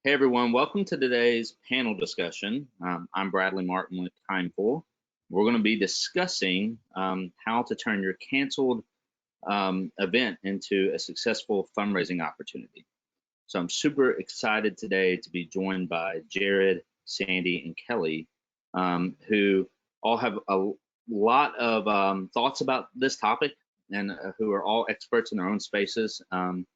Hey everyone, welcome to today's panel discussion. I'm Bradley Martin with Kindful. We're going to be discussing how to turn your canceled event into a successful fundraising opportunity. So I'm super excited today to be joined by Jared, Sandy, and Kelly, who all have a lot of thoughts about this topic and who are all experts in their own spaces. And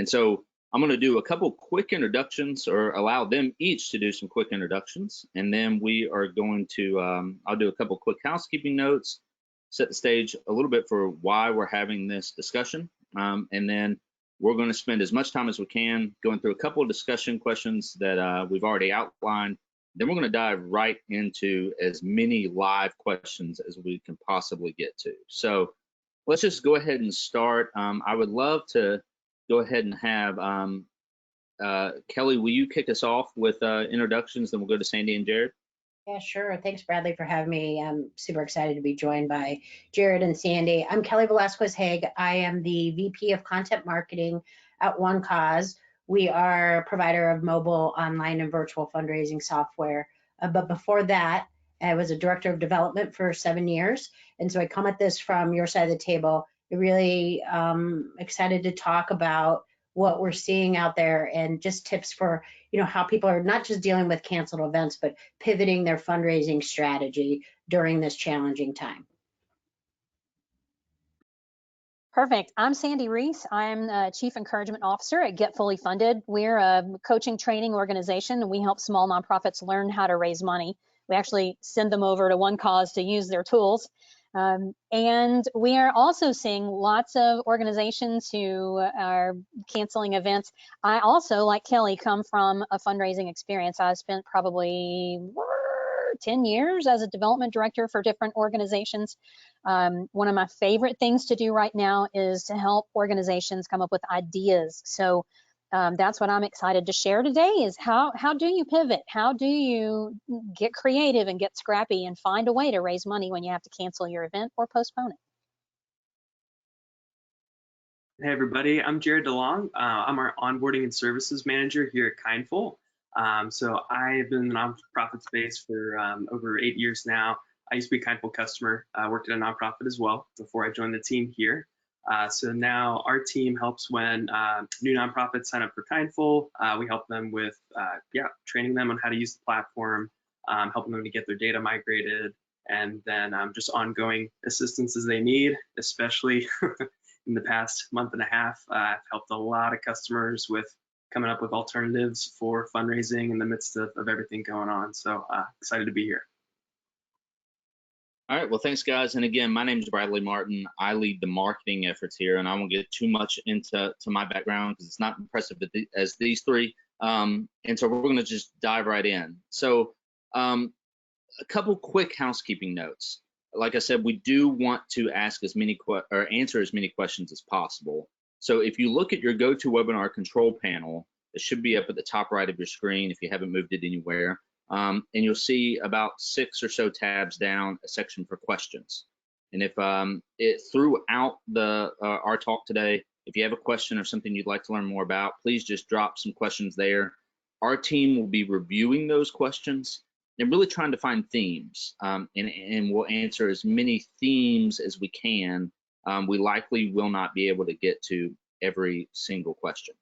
so I'm going to do a couple quick introductions, or allow them each to do some quick introductions, and then we are going to, I'll do a couple quick housekeeping notes, set the stage a little bit for why we're having this discussion, and then we're going to spend as much time as we can going through a couple of discussion questions that we've already outlined. Then we're going to dive right into as many live questions as we can possibly get to. So let's just go ahead and start. I would love to go ahead and have Kelly, will you kick us off with introductions, then we'll go to Sandy and Jared? Yeah, sure. Thanks, Bradley, for having me. I'm super excited to be joined by Jared and Sandy. I'm Kelly Velasquez-Hague. I am the VP of Content Marketing at OneCause. We are a provider of mobile, online, and virtual fundraising software. But before that, I was a director of development for 7 years. And so I come at this from your side of the table. Really excited to talk about what we're seeing out there and just tips for how people are not just dealing with canceled events, but pivoting their fundraising strategy during this challenging time. Perfect. I'm Sandy Rees. I'm the Chief Encouragement Officer at Get Fully Funded. We're a coaching training organization, and we help small nonprofits learn how to raise money. We actually send them over to OneCause to use their tools. And we are also seeing lots of organizations who are canceling events. I also, like Kelly, come from a fundraising experience. I spent probably 10 years as a development director for different organizations. One of my favorite things to do right now is to help organizations come up with ideas. So that's what I'm excited to share today, is how do you pivot? How do you get creative and get scrappy and find a way to raise money when you have to cancel your event or postpone it? Hey everybody, I'm Jared Delong. I'm our Onboarding and Services Manager here at Kindful. So I've been in the nonprofit space for over 8 years now. I used to be a Kindful customer. I worked at a nonprofit as well before I joined the team here. So now our team helps when new nonprofits sign up for Kindful. We help them with training them on how to use the platform, helping them to get their data migrated, and then just ongoing assistance as they need, especially in the past month and a half. I've helped a lot of customers with coming up with alternatives for fundraising in the midst of everything going on. So excited to be here. All right, well, thanks, guys. And again, my name is Bradley Martin. I lead the marketing efforts here, and I won't get too much into my background because it's not impressive as these three. And so we're going to just dive right in. So a couple quick housekeeping notes. Like I said, we do want to ask as many or answer as many questions as possible. So if you look at your GoToWebinar control panel, it should be up at the top right of your screen if you haven't moved it anywhere. And you'll see about 6 or so tabs down a section for questions. And if throughout our talk today, if you have a question or something you'd like to learn more about, please just drop some questions there. Our team will be reviewing those questions and really trying to find themes, and we'll answer as many themes as we can. We likely will not be able to get to every single question.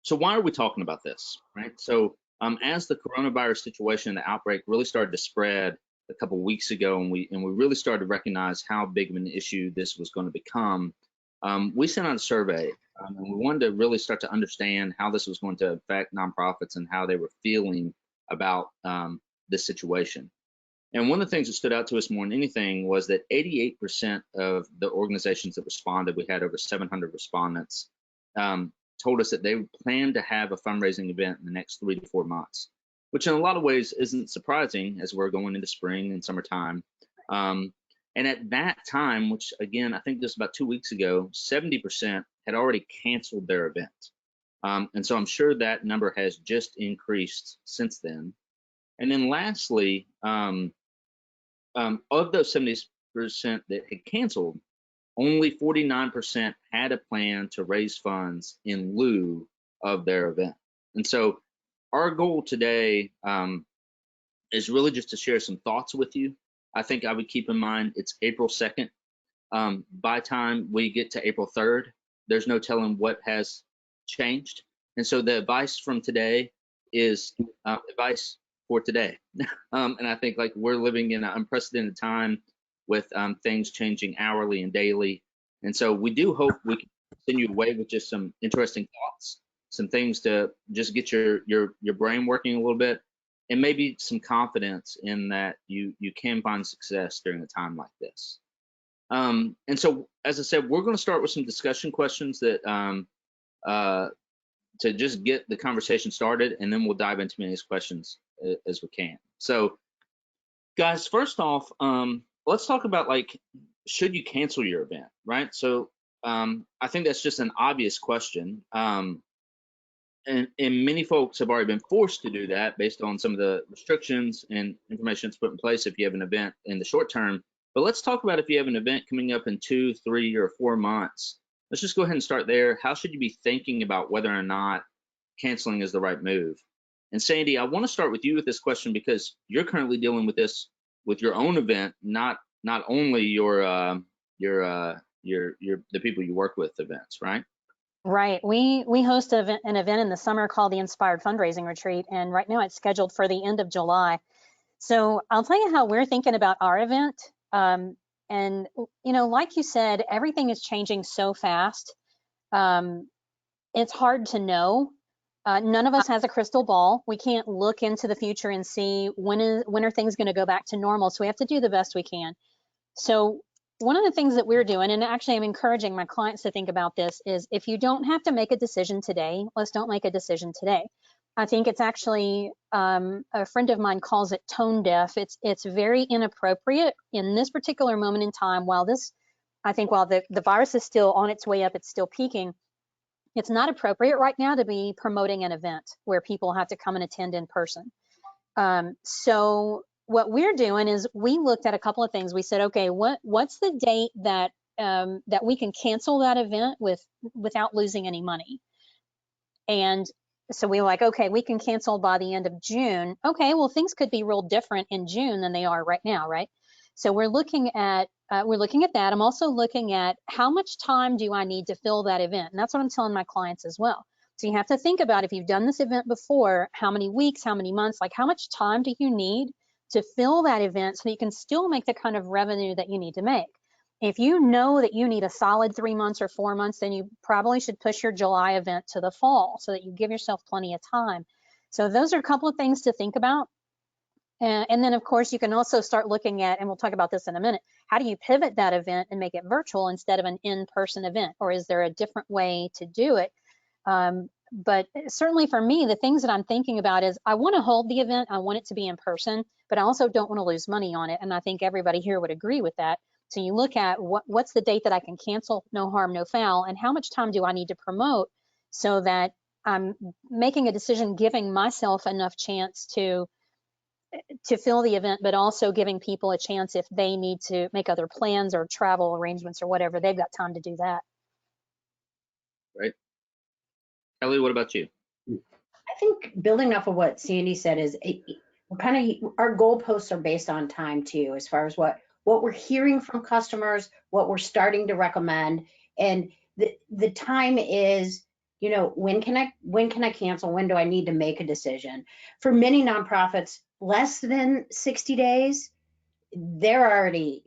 So why are we talking about this, right? So as the coronavirus situation, the outbreak really started to spread a couple weeks ago, and we really started to recognize how big of an issue this was going to become, we sent out a survey, and we wanted to really start to understand how this was going to affect nonprofits and how they were feeling about this situation. And one of the things that stood out to us more than anything was that 88% of the organizations that responded, we had over 700 respondents, told us that they plan to have a fundraising event in the next 3 to 4 months, which in a lot of ways isn't surprising as we're going into spring and summertime. And at that time, which again, I think just about 2 weeks ago, 70% had already canceled their event. And so I'm sure that number has just increased since then. And then lastly, of those 70% that had canceled, only 49% had a plan to raise funds in lieu of their event. And so our goal today is really just to share some thoughts with you. I think I would keep in mind it's April 2nd. By the time we get to April 3rd, there's no telling what has changed. And so the advice from today is advice for today. And I think like we're living in an unprecedented time with things changing hourly and daily. And so we do hope we can send you away with just some interesting thoughts, some things to just get your brain working a little bit, and maybe some confidence in that you can find success during a time like this. And so, as I said, we're going to start with some discussion questions that to just get the conversation started, and then we'll dive into many questions as we can. So, guys, first off, let's talk about like, should you cancel your event, right? So, I think that's just an obvious question. And many folks have already been forced to do that based on some of the restrictions and information that's put in place if you have an event in the short term. But let's talk about if you have an event coming up in 2, 3, or 4 months. Let's just go ahead and start there. How should you be thinking about whether or not canceling is the right move? And Sandy, I want to start with you with this question because you're currently dealing with this with your own event, not only your the people you work with events, right? Right. We host an event in the summer called the Inspired Fundraising Retreat, and right now it's scheduled for the end of July. So I'll tell you how we're thinking about our event. And you know, like you said, everything is changing so fast. It's hard to know. None of us has a crystal ball. We can't look into the future and see when are things going to go back to normal. So we have to do the best we can. So one of the things that we're doing, and actually I'm encouraging my clients to think about this, is if you don't have to make a decision today, let's don't make a decision today. I think it's actually, a friend of mine calls it tone deaf. It's very inappropriate in this particular moment in time. While the virus is still on its way up, it's still peaking. It's not appropriate right now to be promoting an event where people have to come and attend in person. So what we're doing is we looked at a couple of things. We said, okay, what's the date that that we can cancel that event without losing any money? And so we were like, okay, we can cancel by the end of June. Okay, well, things could be real different in June than they are right now, right? So we're looking at that. I'm also looking at how much time do I need to fill that event, and that's what I'm telling my clients as well. So you have to think about, if you've done this event before, how many weeks, how many months, like how much time do you need to fill that event so that you can still make the kind of revenue that you need to make. If you know that you need a solid 3 months or 4 months, then you probably should push your July event to the fall so that you give yourself plenty of time. So those are a couple of things to think about. And then, of course, you can also start looking at, and we'll talk about this in a minute, how do you pivot that event and make it virtual instead of an in-person event? Or is there a different way to do it? But certainly for me, the things that I'm thinking about is I want to hold the event. I want it to be in person, but I also don't want to lose money on it. And I think everybody here would agree with that. So you look at what's the date that I can cancel, no harm, no foul, and how much time do I need to promote so that I'm making a decision, giving myself enough chance to fill the event, but also giving people a chance if they need to make other plans or travel arrangements or whatever, they've got time to do that. Right. Kelly, what about you? I think building off of what Sandy said is we're kind of, our goalposts are based on time too, as far as what we're hearing from customers, what we're starting to recommend. And the time is, you know, when can I cancel? When do I need to make a decision? For many nonprofits, less than 60 days, they're already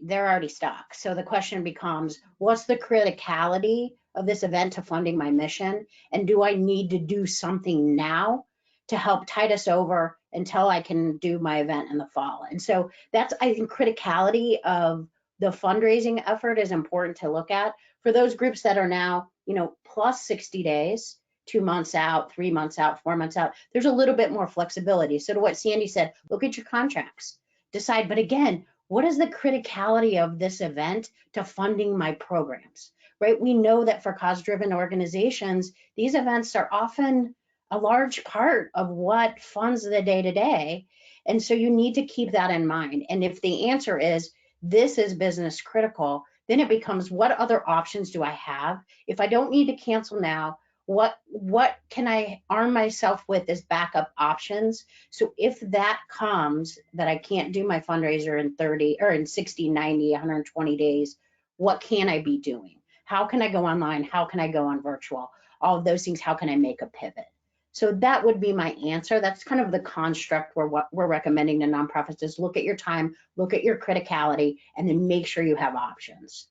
stuck. So the question becomes, what's the criticality of this event to funding my mission? And do I need to do something now to help tide us over until I can do my event in the fall? And so that's, I think, criticality of the fundraising effort is important to look at for those groups that are now, you know, plus 60 days, 2 months out, 3 months out, 4 months out. There's a little bit more flexibility. So to what Sandy said, look at your contracts, decide. But again, what is the criticality of this event to funding my programs, right? We know that for cause-driven organizations, these events are often a large part of what funds the day-to-day. And so you need to keep that in mind. And if the answer is, this is business critical, then it becomes, what other options do I have? If I don't need to cancel now, What can I arm myself with as backup options? So if that comes that I can't do my fundraiser in 30 or in 60, 90, 120 days, what can I be doing? How can I go online? How can I go on virtual? All of those things, how can I make a pivot? So that would be my answer. That's kind of the construct where what we're recommending to nonprofits is look at your time, look at your criticality, and then make sure you have options.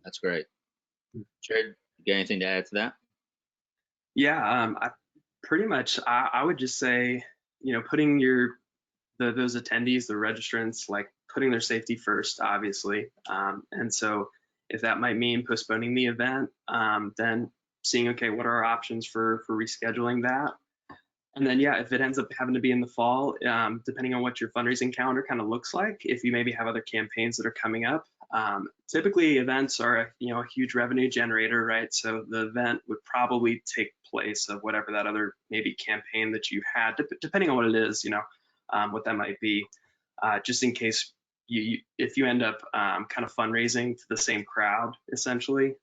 That's great. Jared, you got anything to add to that? Yeah, I pretty much I would just say, putting those attendees, the registrants, like putting their safety first, obviously. And so if that might mean postponing the event, then seeing, okay, what are our options for rescheduling that? And then, yeah, if it ends up having to be in the fall, depending on what your fundraising calendar kind of looks like, if you maybe have other campaigns that are coming up, typically events are a huge revenue generator, right? So the event would probably take place of whatever that other maybe campaign that you had, depending on what it is, what that might be, just in case if you end up kind of fundraising to the same crowd, essentially,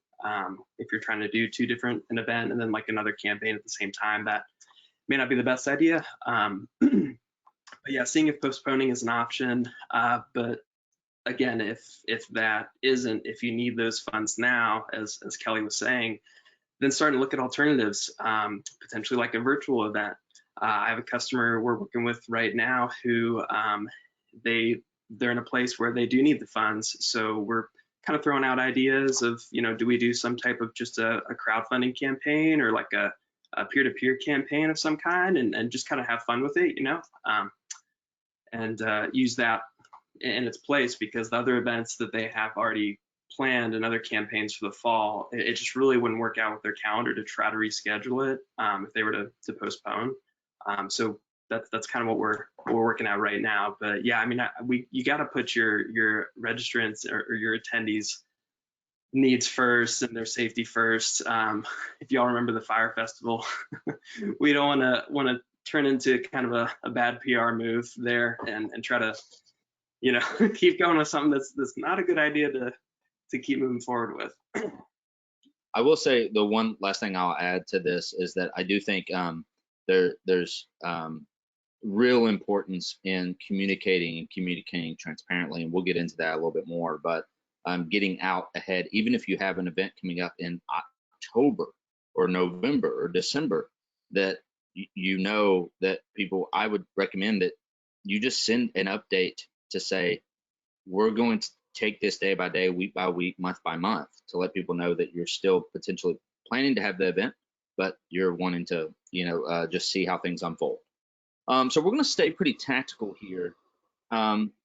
if you're trying to do an event and then like another campaign at the same time, that may not be the best idea. But yeah, seeing if postponing is an option. But again, if that isn't, if you need those funds now, as Kelly was saying, then starting to look at alternatives, potentially like a virtual event. I have a customer we're working with right now who they're in a place where they do need the funds. So we're kind of throwing out ideas of, do we do some type of just a crowdfunding campaign or like a peer-to-peer campaign of some kind, and just kind of have fun with it, and use that in its place, because the other events that they have already planned and other campaigns for the fall, it just really wouldn't work out with their calendar to try to reschedule it if they were to postpone. So that's kind of what we're working out right now. But yeah, I mean, you got to put your registrants or your attendees needs first and their safety first. If y'all remember the Fire Festival, we don't want to turn into kind of a bad PR move there and try to, keep going with something that's not a good idea to keep moving forward with. I will say the one last thing I'll add to this is that I do think there's real importance in communicating transparently, and we'll get into that a little bit more, but getting out ahead, even if you have an event coming up in October or November or December, that that people, I would recommend that you just send an update to say, we're going to take this day by day, week by week, month by month, to let people know that you're still potentially planning to have the event, but you're wanting to, just see how things unfold. So we're going to stay pretty tactical here.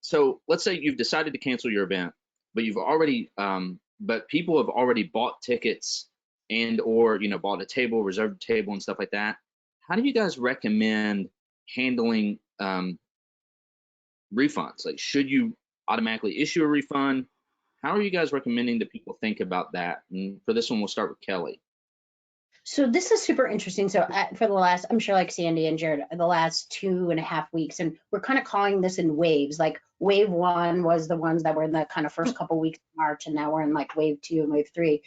So let's say you've decided to cancel your event, but you've already, but people have already bought tickets and or bought a table, reserved a table, and stuff like that. How do you guys recommend handling refunds? Like, should you automatically issue a refund? How are you guys recommending that people think about that? And for this one, we'll start with Kelly. So this is super interesting. So for the last, I'm sure like Sandy and Jared, the last 2.5 weeks, and we're kind of calling this in waves. Like wave 1 was the ones that were in the kind of first couple weeks of March, and now we're in like wave 2 and wave 3.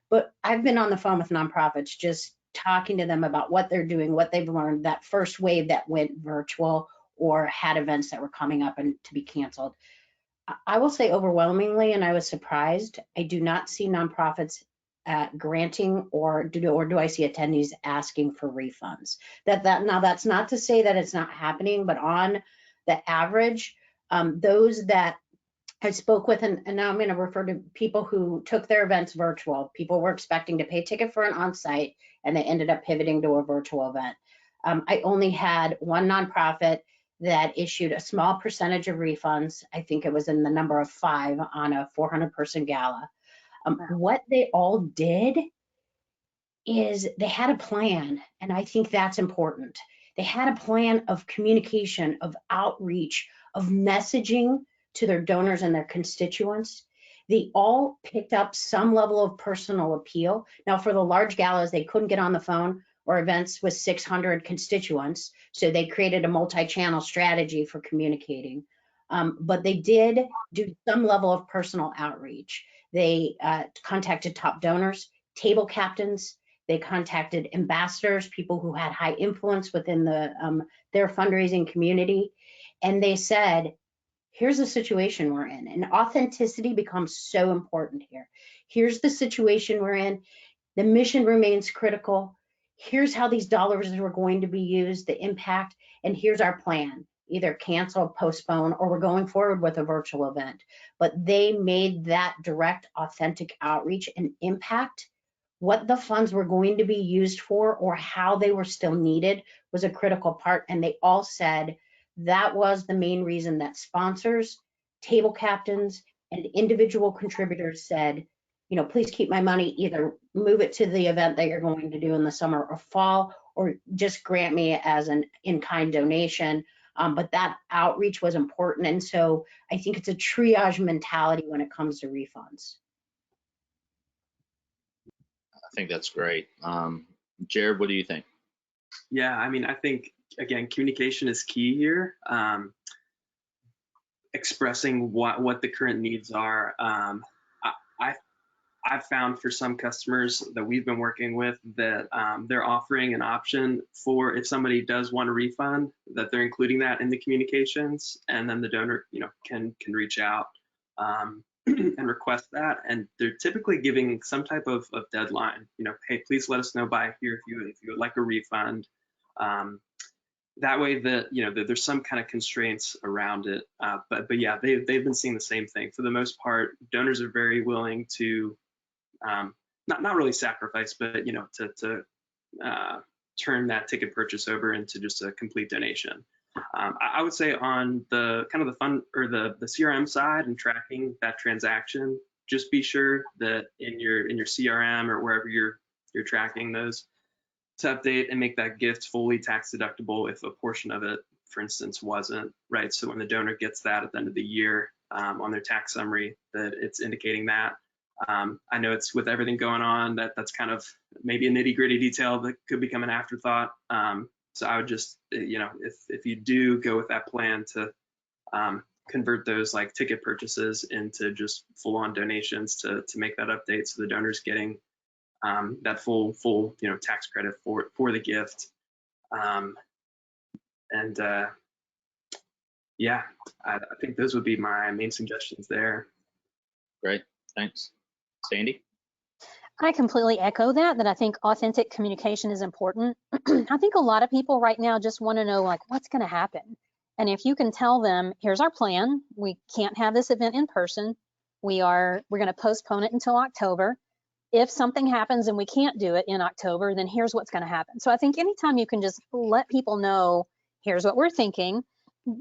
But I've been on the phone with nonprofits just talking to them about what they're doing, what they've learned, that first wave that went virtual or had events that were coming up and to be canceled. I will say overwhelmingly, and I was surprised, I do not see nonprofits granting or do I see attendees asking for refunds? Now that's not to say that it's not happening, but on the average, those that I spoke with, and now I'm going to refer to people who took their events virtual. People were expecting to pay a ticket for an on-site, and they ended up pivoting to a virtual event. I only had one nonprofit that issued a small percentage of refunds. I think it was in the number of 5 on a 400-person gala. What they all did is they had a plan, and I think that's important. They had a plan of communication, of outreach, of messaging to their donors and their constituents. They all picked up some level of personal appeal. Now, for the large galas, they couldn't get on the phone or events with 600 constituents, so they created a multi-channel strategy for communicating. But they did do some level of personal outreach. They contacted top donors, table captains. They contacted ambassadors, people who had high influence within their fundraising community, and they said, here's the situation we're in. And authenticity becomes so important here. Here's the situation we're in. The mission remains critical. Here's how these dollars are going to be used, the impact, and here's our plan. Either cancel, postpone, or we're going forward with a virtual event. But they made that direct, authentic outreach and impact. What the funds were going to be used for or how they were still needed was a critical part. And they all said that was the main reason that sponsors, table captains, and individual contributors said, you know, please keep my money, either move it to the event that you're going to do in the summer or fall, or just grant me as an in-kind donation. But that outreach was important. And so I think it's a triage mentality when it comes to refunds. I think that's great. Jared, what do you think? Yeah, I mean, I think, again, communication is key here. Expressing what the current needs are. I've found for some customers that we've been working with that they're offering an option for if somebody does want a refund, that they're including that in the communications, and then the donor, you know, can reach out and request that. And they're typically giving some type of deadline. You know, hey, please let us know by here if you would like a refund. That way that, you know, that there's some kind of constraints around it. But yeah, they've been seeing the same thing. For the most part, donors are very willing to not really sacrifice, but, you know, to turn that ticket purchase over into just a complete donation. I would say on the kind of the fund or the CRM side and tracking that transaction, just be sure that in your CRM or wherever you're tracking those, to update and make that gift fully tax deductible if a portion of it, for instance, wasn't, right? So when the donor gets that at the end of the year on their tax summary, that it's indicating that. I know it's with everything going on that's kind of maybe a nitty gritty detail that could become an afterthought. So I would just, you know, if you do go with that plan to convert those like ticket purchases into just full on donations to make that update so the donor's getting that full you know tax credit for the gift. Yeah, I think those would be my main suggestions there. Great, thanks. Sandy? I completely echo that I think authentic communication is important. I think a lot of people right now just want to know, like, what's going to happen. And if you can tell them, here's our plan, we can't have this event in person, we're going to postpone it until October. If something happens and we can't do it in October, then here's what's going to happen. So I think anytime you can just let people know, here's what we're thinking,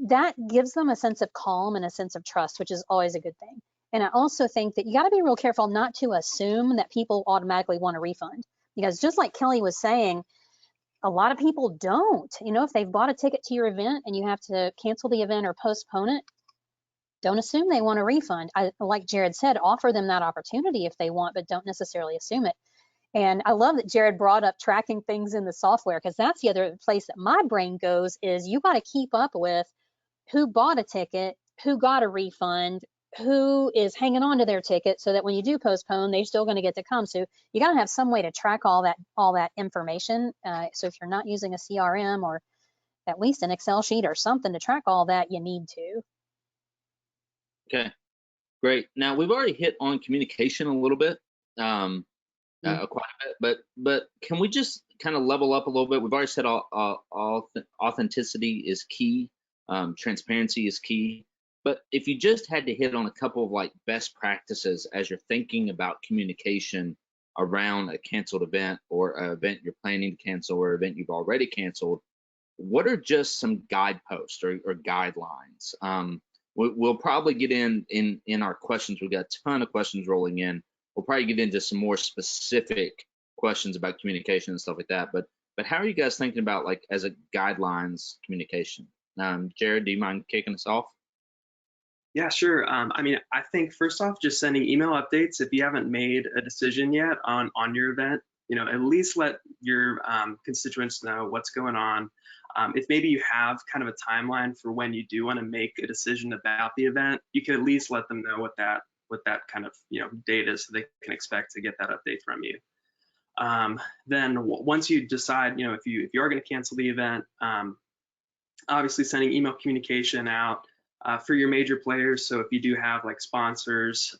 that gives them a sense of calm and a sense of trust, which is always a good thing. And I also think that you got to be real careful not to assume that people automatically want a refund, because just like Kelly was saying, a lot of people don't. You know, if they've bought a ticket to your event and you have to cancel the event or postpone it, don't assume they want a refund. Like Jared said, offer them that opportunity if they want, but don't necessarily assume it. And I love that Jared brought up tracking things in the software, because that's the other place that my brain goes, is you got to keep up with who bought a ticket, who got a refund, who is hanging on to their ticket, so that when you do postpone, they're still going to get to come. So you got to have some way to track all that information. So if you're not using a CRM or at least an Excel sheet or something to track all that, you need to. Okay, great. Now we've already hit on communication a little bit, quite a bit, but can we just kind of level up a little bit? We've already said authenticity is key, transparency is key. But if you just had to hit on a couple of like best practices as you're thinking about communication around a canceled event or an event you're planning to cancel or an event you've already canceled, what are just some guideposts or guidelines? We'll probably get in our questions. We've got a ton of questions rolling in. We'll probably get into some more specific questions about communication and stuff like that. But how are you guys thinking about, like, as a guidelines communication? Jared, do you mind kicking us off? Yeah, sure. I mean, I think first off, just sending email updates if you haven't made a decision yet on your event. You know, at least let your constituents know what's going on. If maybe you have kind of a timeline for when you do want to make a decision about the event, you can at least let them know what that kind of, you know, date is, so they can expect to get that update from you. Then once you decide, if you are going to cancel the event, obviously sending email communication out for your major players. So if you do have like sponsors,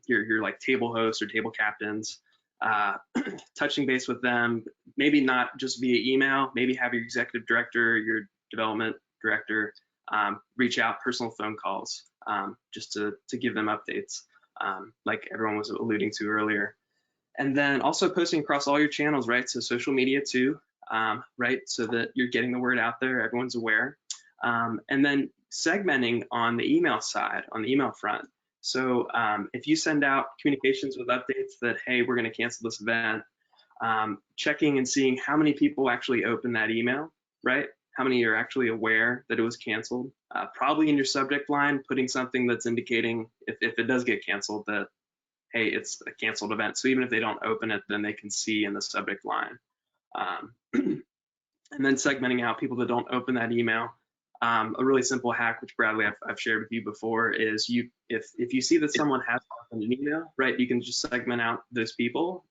your like table hosts or table captains, touching base with them, maybe not just via email, maybe have your executive director, your development director reach out, personal phone calls, just to give them updates, like everyone was alluding to earlier. And then also posting across all your channels, right? So social media too, right? So that you're getting the word out there, everyone's aware. And then segmenting on the email side, on the email front. So if you send out communications with updates that, hey, we're going to cancel this event, checking and seeing how many people actually open that email, right? How many are actually aware that it was canceled? Probably in your subject line, putting something that's indicating if it does get canceled that, hey, it's a canceled event. So even if they don't open it, then they can see in the subject line. And then segmenting out people that don't open that email. A really simple hack, which Bradley I've shared with you before, is if you see that someone has opened an email, right, you can just segment out those people,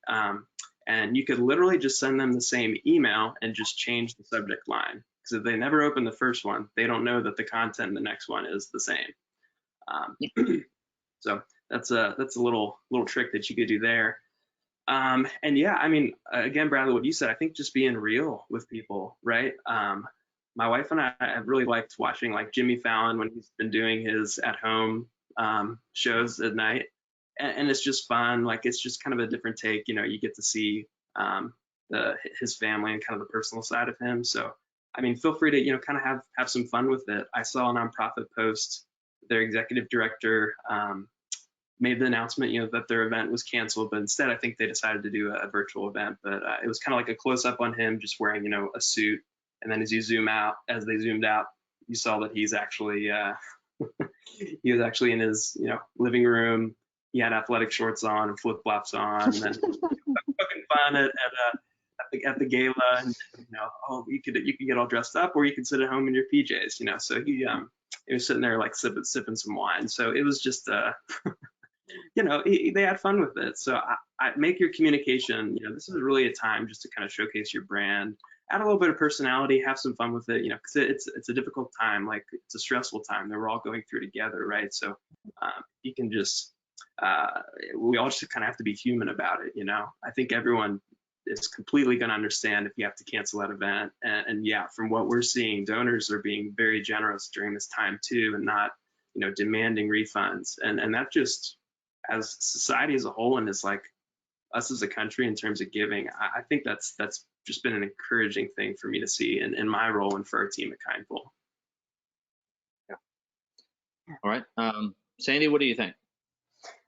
and you could literally just send them the same email and just change the subject line. Because if they never open the first one, they don't know that the content in the next one is the same. So that's a little trick that you could do there. And yeah, I mean, again, Bradley, what you said, I think just being real with people, right? My wife and I have really liked watching like Jimmy Fallon when he's been doing his at-home shows at night, and it's just fun. Like it's just kind of a different take. You get to see his family and kind of the personal side of him. So I mean, feel free to kind of have some fun with it. I saw a nonprofit post, their executive director made the announcement, that their event was canceled, but instead I think they decided to do a virtual event. But it was kind of like a close up on him just wearing, a suit. And then as they zoomed out, you saw that he's actually he was actually in his living room. He had athletic shorts on and flip flops on, and then fucking fun at the gala, and you could get all dressed up, or you could sit at home in your PJs, So he was sitting there like sipping some wine. So it was just they had fun with it. So I make your communication. This is really a time just to kind of showcase your brand. Add a little bit of personality, have some fun with it, because it's a difficult time, like it's a stressful time that we're all going through together, right? So you can just, we all just kind of have to be human about it, I think everyone is completely going to understand if you have to cancel that event. And yeah, from what we're seeing, donors are being very generous during this time too, and not, demanding refunds. And that just, as society as a whole, and as like us as a country in terms of giving, I think that's just been an encouraging thing for me to see in my role and for our team at Kindful. Yeah. All right. Sandy, what do you think?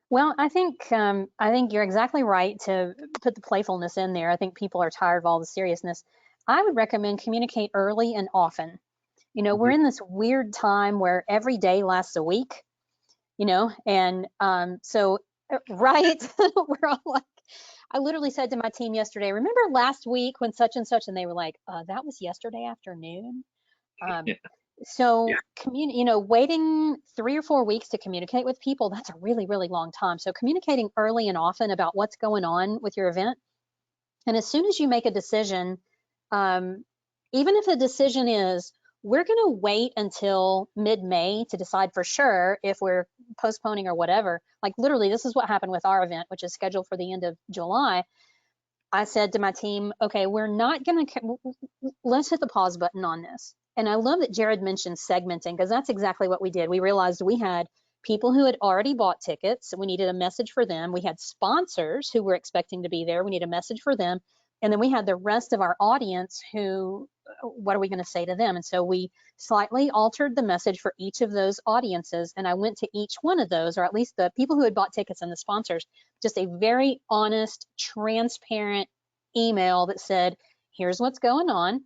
Well, I think you're exactly right to put the playfulness in there. I think people are tired of all the seriousness. I would recommend communicate early and often. We're in this weird time where every day lasts a week, and so right, we're all like, I literally said to my team yesterday, remember last week when such and such, and they were like, that was yesterday afternoon. Yeah. So, waiting 3 or 4 weeks to communicate with people, that's a really, really long time. So communicating early and often about what's going on with your event. And as soon as you make a decision, even if the decision is, we're going to wait until mid-May to decide for sure if we're postponing or whatever. Like literally, this is what happened with our event, which is scheduled for the end of July. I said to my team, okay, we're not going to, let's hit the pause button on this. And I love that Jared mentioned segmenting, because that's exactly what we did. We realized we had people who had already bought tickets, so we needed a message for them. We had sponsors who were expecting to be there. We need a message for them. And then we had the rest of our audience who, what are we going to say to them? And so we slightly altered the message for each of those audiences. And I went to each one of those, or at least the people who had bought tickets and the sponsors, just a very honest, transparent email that said, here's what's going on.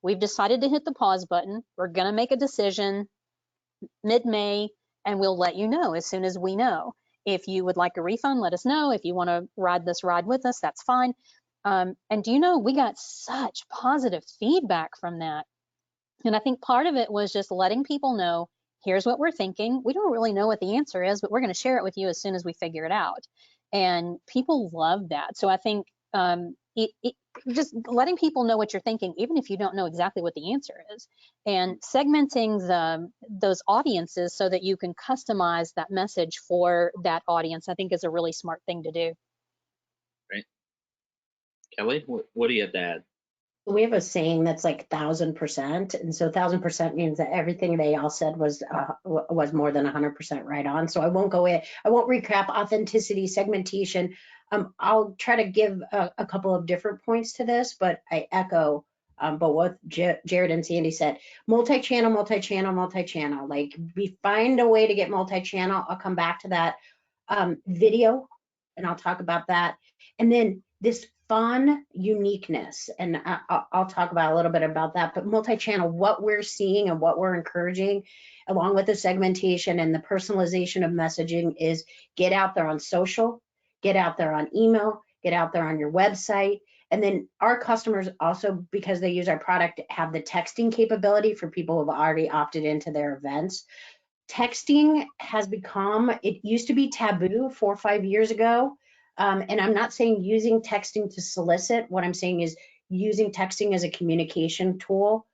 We've decided to hit the pause button. We're going to make a decision mid-May, and we'll let you know as soon as we know. If you would like a refund, let us know. If you want to ride this ride with us, that's fine. And do you know, we got such positive feedback from that. And I think part of it was just letting people know, here's what we're thinking. We don't really know what the answer is, but we're going to share it with you as soon as we figure it out. And people love that. So I think just letting people know what you're thinking, even if you don't know exactly what the answer is, and segmenting those audiences so that you can customize that message for that audience, I think is a really smart thing to do. Right. Kelly, what do you have to add? We have a saying that's like 1,000%, and so 1,000% means that everything they all said was more than 100% right on. So I won't go in. I won't recap authenticity, segmentation. I'll try to give a couple of different points to this, but I echo but what Jared and Sandy said. Multi-channel, multi-channel, multi-channel. Like, we find a way to get multi-channel. I'll come back to that. Video, and I'll talk about that. And then this fun uniqueness, and I'll talk about a little bit about that, but multi-channel, what we're seeing and what we're encouraging along with the segmentation and the personalization of messaging is get out there on social, get out there on email, get out there on your website. And then our customers also, because they use our product, have the texting capability for people who have already opted into their events. Texting has become, it used to be taboo 4 or 5 years ago. And I'm not saying using texting to solicit. What I'm saying is using texting as a communication tool.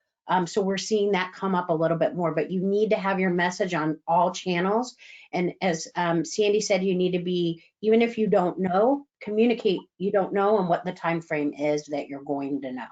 So we're seeing that come up a little bit more, but you need to have your message on all channels. And as Sandy said, you need to be, even if you don't know, communicate you don't know and what the time frame is that you're going to know.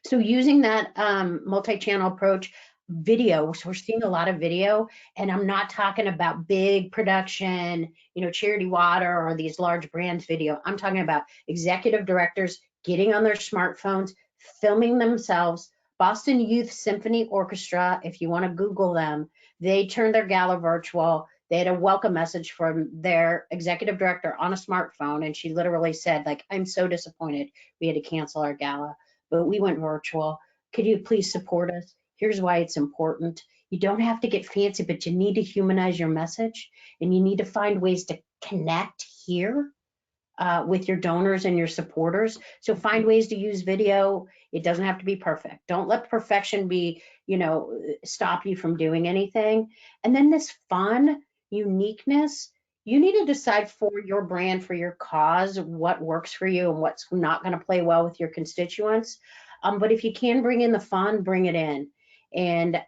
So using that multi-channel approach, video, so we're seeing a lot of video, and I'm not talking about big production, Charity Water or these large brands video. I'm talking about executive directors getting on their smartphones, filming themselves. Boston Youth Symphony Orchestra, if you want to Google them, they turned their gala virtual. They had a welcome message from their executive director on a smartphone, and she literally said, like, I'm so disappointed we had to cancel our gala, but we went virtual. Could you please support us? Here's why it's important. You don't have to get fancy, but you need to humanize your message, and you need to find ways to connect here with your donors and your supporters. So find ways to use video. It doesn't have to be perfect. Don't let perfection be, stop you from doing anything. And then this fun uniqueness, you need to decide for your brand, for your cause, what works for you and what's not going to play well with your constituents. But if you can bring in the fun, bring it in. And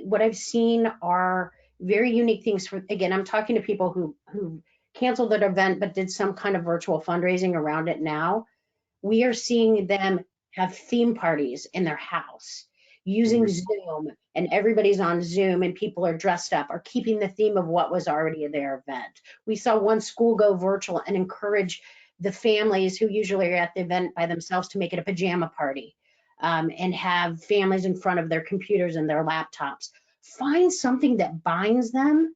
what I've seen are very unique things. For, again, I'm talking to people who canceled that event but did some kind of virtual fundraising around it now. We are seeing them have theme parties in their house using Zoom, and everybody's on Zoom and people are dressed up, or keeping the theme of what was already in their event. We saw one school go virtual and encourage the families who usually are at the event by themselves to make it a pajama party, and have families in front of their computers and their laptops. Find something that binds them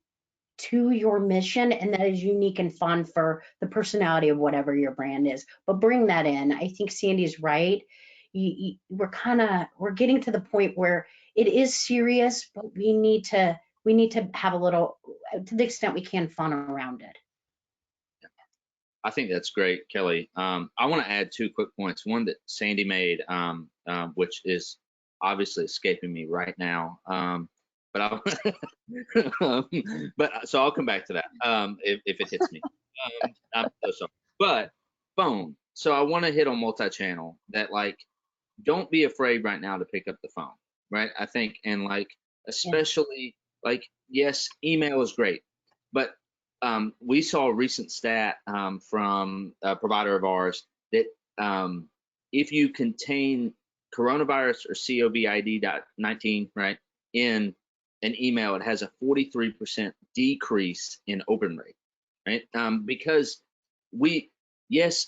to your mission and that is unique and fun for the personality of whatever your brand is, but bring that in. I think Sandy's right. We're getting to the point where it is serious, but we need to have a little, to the extent we can, fun around it. I think that's great, Kelly. I want to add 2 quick points. One that Sandy made, which is obviously escaping me right now. So I'll come back to that if it hits me. I'm so sorry. But phone. So I want to hit on multi-channel. That, like, don't be afraid right now to pick up the phone, right? I think, and like, especially like, yes, email is great, but we saw a recent stat from a provider of ours that if you contain coronavirus or COVID-19, right, in an email, it has a 43% decrease in open rate, right? Because yes,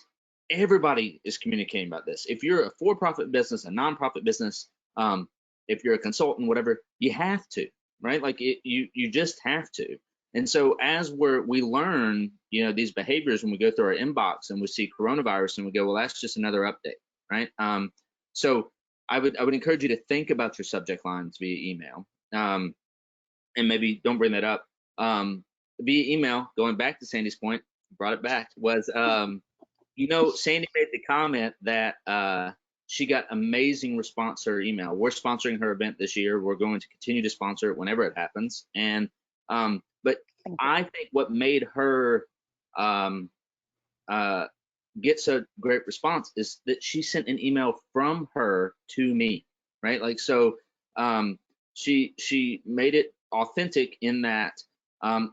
everybody is communicating about this. If you're a for-profit business, a non-profit business, if you're a consultant, whatever, you have to, right? Like you just have to. And so as we learn, these behaviors, when we go through our inbox and we see coronavirus and we go, well, that's just another update, right? So I would encourage you to think about your subject lines via email. And maybe don't bring that up. Via email, going back to Sandy's point, brought it back, was, Sandy made the comment that she got amazing response to her email. We're sponsoring her event this year. We're going to continue to sponsor it whenever it happens. And but I think what made her gets a great response is that she sent an email from her to me, right? Like, so she made it authentic in that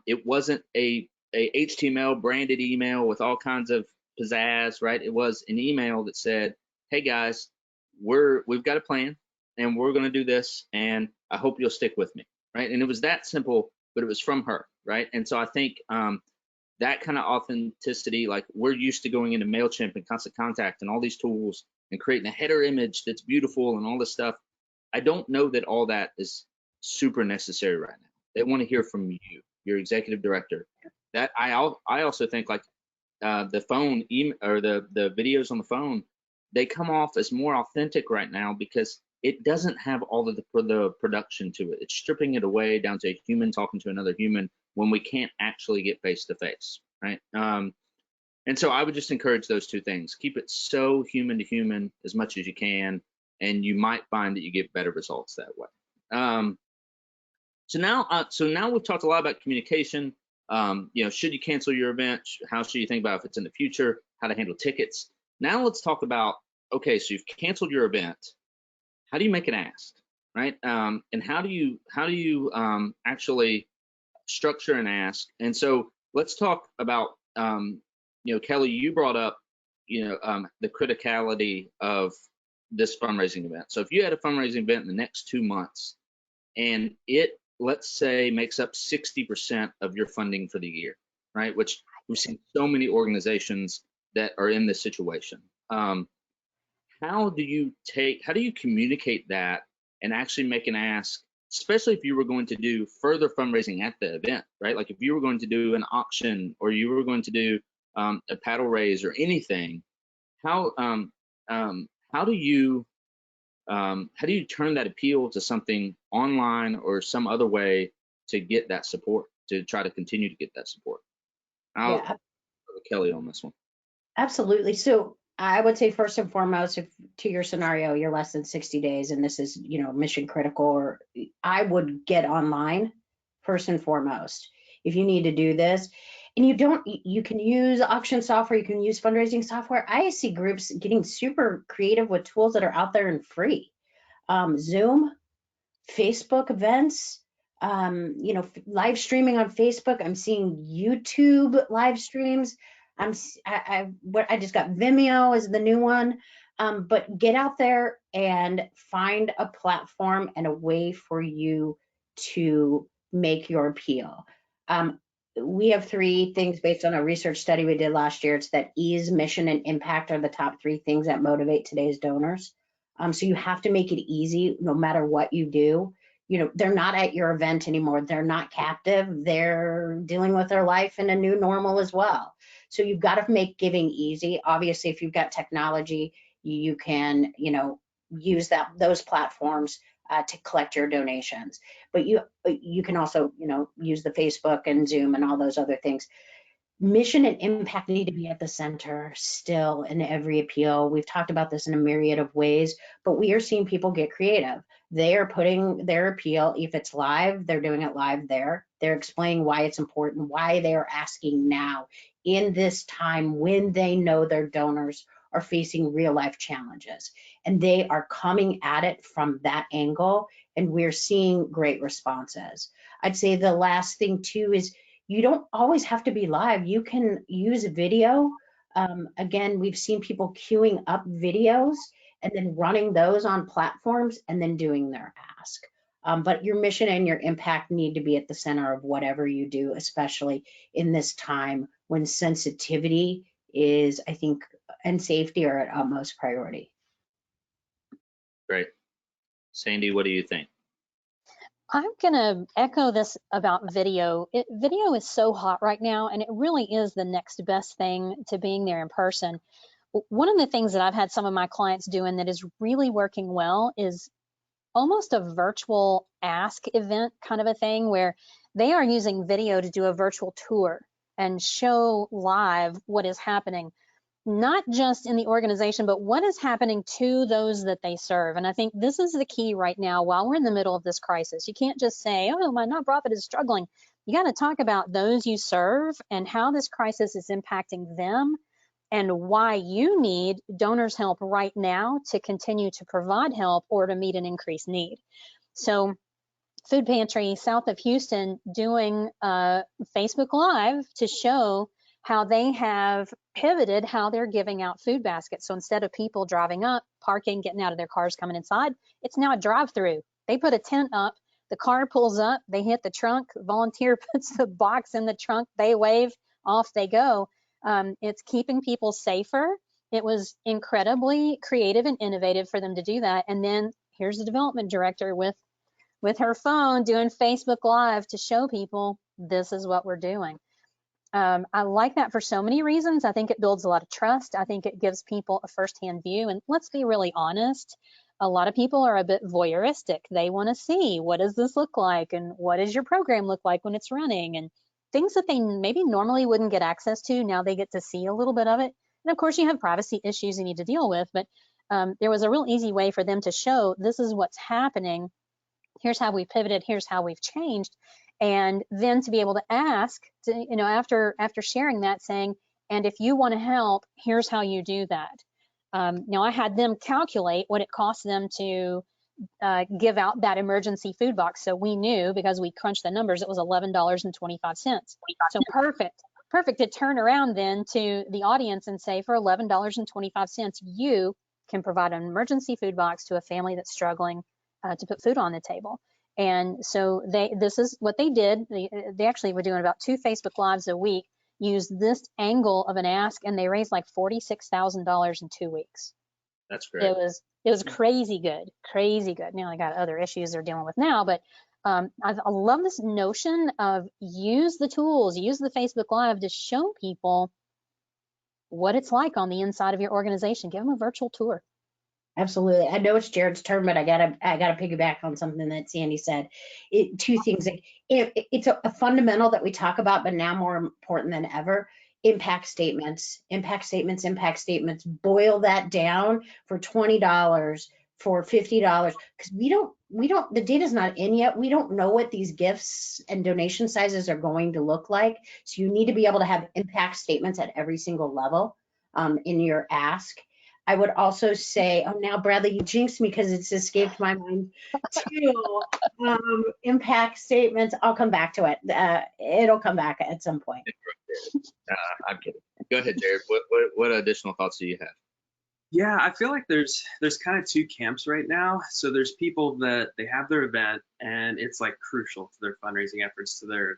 it wasn't a HTML branded email with all kinds of pizzazz, right? It was an email that said, hey guys, we've got a plan and we're going to do this, and I hope you'll stick with me, right? And it was that simple, but it was from her, right? And so I think that kind of authenticity, like we're used to going into MailChimp and Constant Contact and all these tools and creating a header image that's beautiful and all this stuff. I don't know that all that is super necessary right now. They want to hear from you, your executive director. That I also think, like the phone email or the videos on the phone, they come off as more authentic right now because it doesn't have all of the production to it. It's stripping it away down to a human talking to another human when we can't actually get face to face, right? And so I would just encourage those two things. Keep it so human to human as much as you can, and you might find that you get better results that way. So now we've talked a lot about communication. Should you cancel your event? How should you think about if it's in the future? How to handle tickets? Now let's talk about, okay, so you've canceled your event. How do you make an ask, right? And how do you actually structure an ask? And so let's talk about, Kelly, you brought up, the criticality of this fundraising event. So if you had a fundraising event in the next 2 months and it, let's say, makes up 60% of your funding for the year, right? Which we've seen so many organizations that are in this situation. How do you communicate that and actually make an ask, especially if you were going to do further fundraising at the event, right? Like if you were going to do an auction or you were going to do a paddle raise or anything, how do you turn that appeal to something online or some other way to get that support, to try to continue to get that support? I'll go to Kelly on this one. Absolutely. So I would say first and foremost, if to your scenario, you're less than 60 days and this is, mission critical, or I would get online first and foremost. If you need to do this, and you can use auction software, you can use fundraising software. I see groups getting super creative with tools that are out there and free. Zoom, Facebook events, live streaming on Facebook. I'm seeing YouTube live streams. I just got Vimeo is the new one. But get out there and find a platform and a way for you to make your appeal. We have 3 things based on a research study we did last year. It's that ease, mission, and impact are the top 3 things that motivate today's donors. So you have to make it easy no matter what you do. They're not at your event anymore. They're not captive. They're dealing with their life in a new normal as well. So you've got to make giving easy. Obviously, if you've got technology, you can, use those platforms to collect your donations. But you can also, use the Facebook and Zoom and all those other things. Mission and impact need to be at the center still in every appeal. We've talked about this in a myriad of ways, but we are seeing people get creative. They are putting their appeal, if it's live, they're doing it live there. They're explaining why it's important, why they are asking now in this time when they know their donors are facing real life challenges. And they are coming at it from that angle, and we're seeing great responses. I'd say the last thing too is you don't always have to be live. You can use video. Again, we've seen people queuing up videos and then running those on platforms and then doing their ask. But your mission and your impact need to be at the center of whatever you do, especially in this time when sensitivity is, I think, and safety are at utmost priority. Great. Sandy, what do you think? I'm going to echo this about video. Video is so hot right now, and it really is the next best thing to being there in person. One of the things that I've had some of my clients doing that is really working well is almost a virtual ask event kind of a thing, where they are using video to do a virtual tour and show live what is happening, not just in the organization, but what is happening to those that they serve. And I think this is the key right now while we're in the middle of this crisis. You can't just say, oh, my nonprofit is struggling. You got to talk about those you serve and how this crisis is impacting them, and why you need donors' help right now to continue to provide help or to meet an increased need. So Food Pantry south of Houston doing Facebook Live to show how they have pivoted how they're giving out food baskets. So instead of people driving up, parking, getting out of their cars, coming inside, it's now a drive-through. They put a tent up, the car pulls up, they hit the trunk, volunteer puts the box in the trunk, they wave, off they go. It's keeping people safer. It was incredibly creative and innovative for them to do that. And then here's the development director with her phone doing Facebook Live to show people this is what we're doing. I like that for so many reasons. I think it builds a lot of trust. I think it gives people a firsthand view. And let's be really honest, a lot of people are a bit voyeuristic. They want to see, what does this look like? And what does your program look like when it's running? And things that they maybe normally wouldn't get access to, now they get to see a little bit of it. And of course, you have privacy issues you need to deal with, but there was a real easy way for them to show this is what's happening. Here's how we pivoted, here's how we've changed. And then to be able to ask, after sharing that, saying, and if you want to help, here's how you do that. Now I had them calculate what it cost them to give out that emergency food box. So we knew, because we crunched the numbers, it was $11.25. So perfect to turn around then to the audience and say, for $11.25, you can provide an emergency food box to a family that's struggling to put food on the table. And so this is what they did. They actually were doing about 2 Facebook Lives a week, used this angle of an ask, and they raised like $46,000 in 2 weeks. That's great. It was crazy good. Now I got other issues they're dealing with now, but I love this notion of use the tools, use the Facebook Live to show people what it's like on the inside of your organization. Give them a virtual tour. Absolutely. I know it's Jared's turn, but I gotta piggyback on something that Sandy said. Two things. It's a fundamental that we talk about, but now more important than ever. Impact statements. Boil that down for $20, for $50, because we don't. The data's not in yet. We don't know what these gifts and donation sizes are going to look like. So you need to be able to have impact statements at every single level in your ask. I would also say, oh, now Bradley, you jinxed me because it's escaped my mind too. Impact statements. I'll come back to it. It'll come back at some point. I'm kidding. Go ahead, Jared. What additional thoughts do you have? Yeah, I feel like there's kind of 2 camps right now. So there's people that they have their event and it's like crucial to their fundraising efforts, to their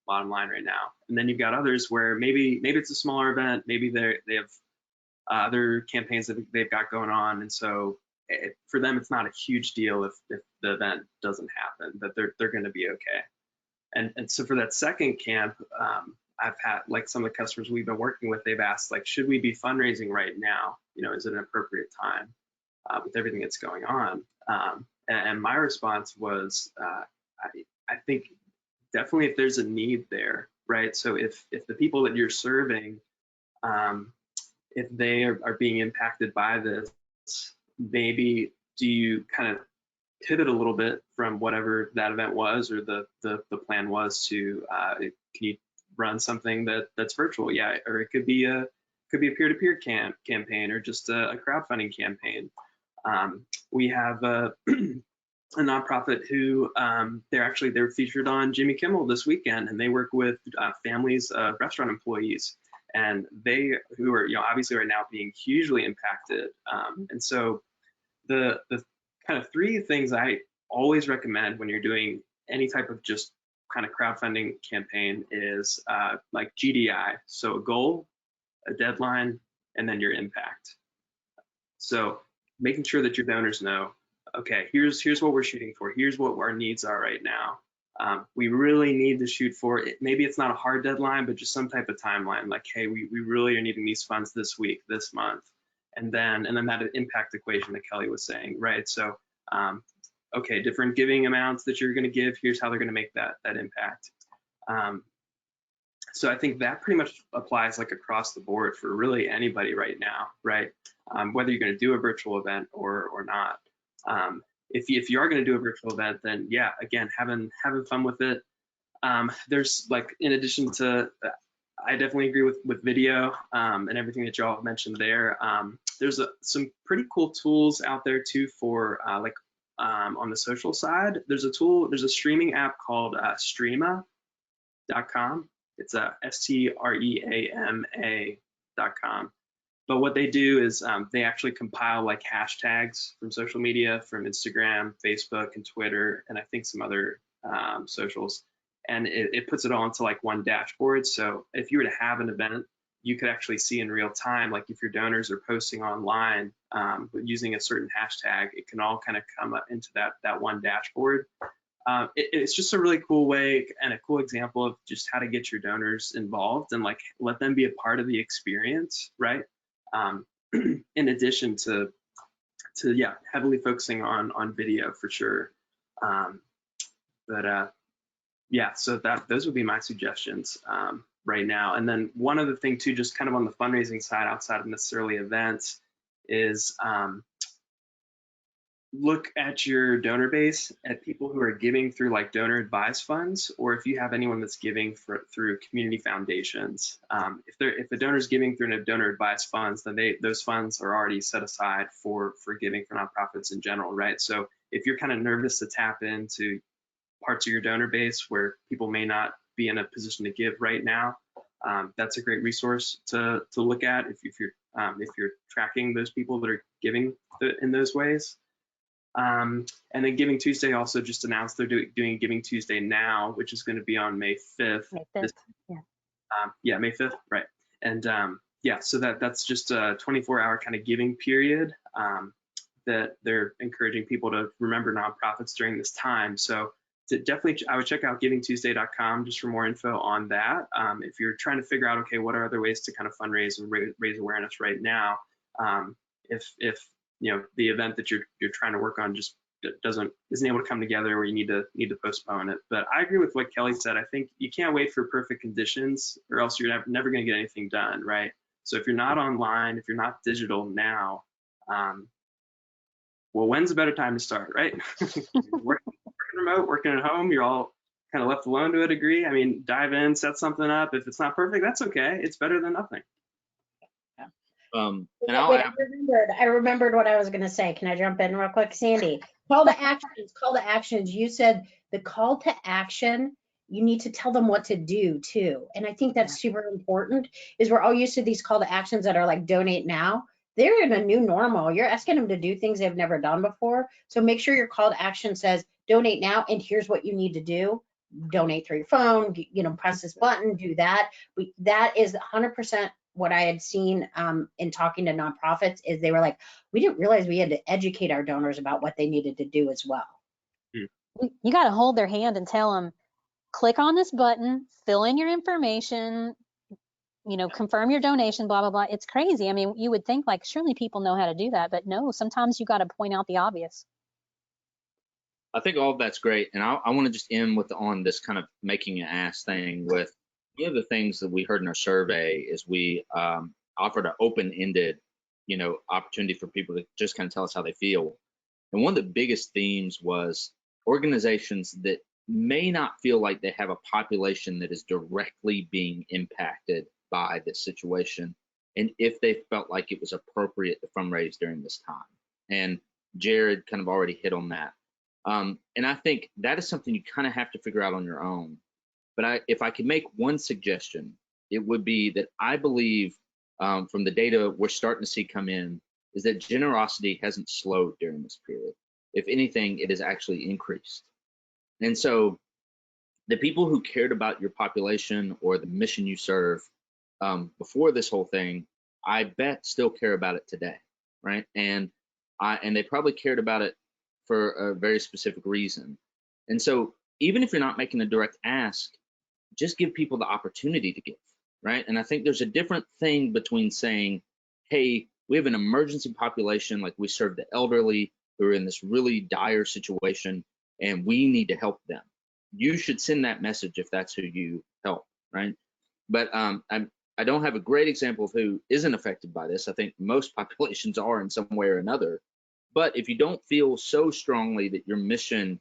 bottom line right now. And then you've got others where maybe it's a smaller event, maybe they have other campaigns that they've got going on, and so for them it's not a huge deal if the event doesn't happen, that they're going to be okay. And so for that second camp, I've had, like, some of the customers we've been working with, they've asked, like, should we be fundraising right now? Is it an appropriate time with everything that's going on? And my response was, I think definitely if there's a need there, right? So if the people that you're serving, if they are being impacted by this, maybe do you kind of pivot a little bit from whatever that event was or the plan was to can you run something that's virtual? Yeah, or it could be a peer-to-peer campaign or just a crowdfunding campaign. We have a nonprofit who they're featured on Jimmy Kimmel this weekend, and they work with families of restaurant employees. And they who are obviously right now being hugely impacted. And so the kind of 3 things I always recommend when you're doing any type of just kind of crowdfunding campaign is like GDI. So a goal, a deadline, and then your impact. So making sure that your donors know, okay, here's what we're shooting for. Here's what our needs are right now. We really need to shoot for it. Maybe it's not a hard deadline, but just some type of timeline, like, hey, we really are needing these funds this week, this month. And then that impact equation that Kelly was saying, right? So, okay, different giving amounts that you're going to give, here's how they're going to make that impact. So I think that pretty much applies like across the board for really anybody right now, right? Whether you're going to do a virtual event or not. If you are going to do a virtual event, then yeah, again, having fun with it. There's, like, in addition to, I definitely agree with video and everything that y'all mentioned there. There's some pretty cool tools out there too for on the social side. There's a streaming app called Streama.com. It's STREAMA.com. But what they do is they actually compile like hashtags from social media, from Instagram, Facebook, and Twitter, and I think some other socials. And it puts it all into like one dashboard. So if you were to have an event, you could actually see in real time, like if your donors are posting online using a certain hashtag, it can all kind of come up into that one dashboard. It's just a really cool way and a cool example of just how to get your donors involved and like let them be a part of the experience, right? In addition to yeah, heavily focusing on video for sure. Yeah, so those would be my suggestions right now. And then one other thing too, just kind of on the fundraising side, outside of necessarily events, is look at your donor base, at people who are giving through like donor advised funds, or if you have anyone that's giving through community foundations. If the donor is giving through donor advised funds, then those funds are already set aside for giving for nonprofits in general, right? So if you're kind of nervous to tap into parts of your donor base where people may not be in a position to give right now, that's a great resource to look at if you're tracking those people that are giving in those ways. And then Giving Tuesday also just announced they're doing Giving Tuesday Now, which is going to be on May 5th. May 5th. Yeah, May 5th, right. And yeah, so that's just a 24-hour kind of giving period that they're encouraging people to remember nonprofits during this time. So definitely, I would check out givingtuesday.com just for more info on that. If you're trying to figure out, okay, what are other ways to kind of fundraise and raise awareness right now, if you know the event that you're trying to work on just isn't able to come together, or you need to postpone it. But I agree with what Kelly said. I think you can't wait for perfect conditions, or else you're never going to get anything done, right? So if you're not online, if you're not digital now, well, when's a better time to start, right? working remote, working at home, you're all kind of left alone to a degree. I mean, dive in, set something up. If it's not perfect, that's okay. It's better than nothing. And I remembered what I was going to say. Can I jump in real quick, Sandy? Call to actions. You said the call to action, you need to tell them what to do too. And I think that's super important, is we're all used to these call to actions that are like donate now. They're in a new normal. You're asking them to do things they've never done before. So make sure your call to action says donate now, and here's what you need to do. Donate through your phone, press this button, do that. That is 100% what I had seen in talking to nonprofits, is they were like, we didn't realize we had to educate our donors about what they needed to do as well. You got to hold their hand and tell them, click on this button, fill in your information, confirm your donation, blah, blah, blah. It's crazy. I mean, you would think like, surely people know how to do that, but no, sometimes you got to point out the obvious. I think all of that's great. And I want to just end on this kind of making an ass thing with one of the things that we heard in our survey is we offered an open-ended, opportunity for people to just kind of tell us how they feel. And one of the biggest themes was organizations that may not feel like they have a population that is directly being impacted by this situation, and if they felt like it was appropriate to fundraise during this time. And Jared kind of already hit on that. And I think that is something you kind of have to figure out on your own. But if I could make one suggestion, it would be that I believe from the data we're starting to see come in is that generosity hasn't slowed during this period. If anything, it has actually increased. And so the people who cared about your population or the mission you serve before this whole thing, I bet still care about it today, right? And they probably cared about it for a very specific reason. And so even if you're not making a direct ask, just give people the opportunity to give, right? And I think there's a different thing between saying, hey, we have an emergency population, like we serve the elderly who are in this really dire situation, and we need to help them. You should send that message if that's who you help, right? But I don't have a great example of who isn't affected by this. I think most populations are in some way or another. But if you don't feel so strongly that your mission,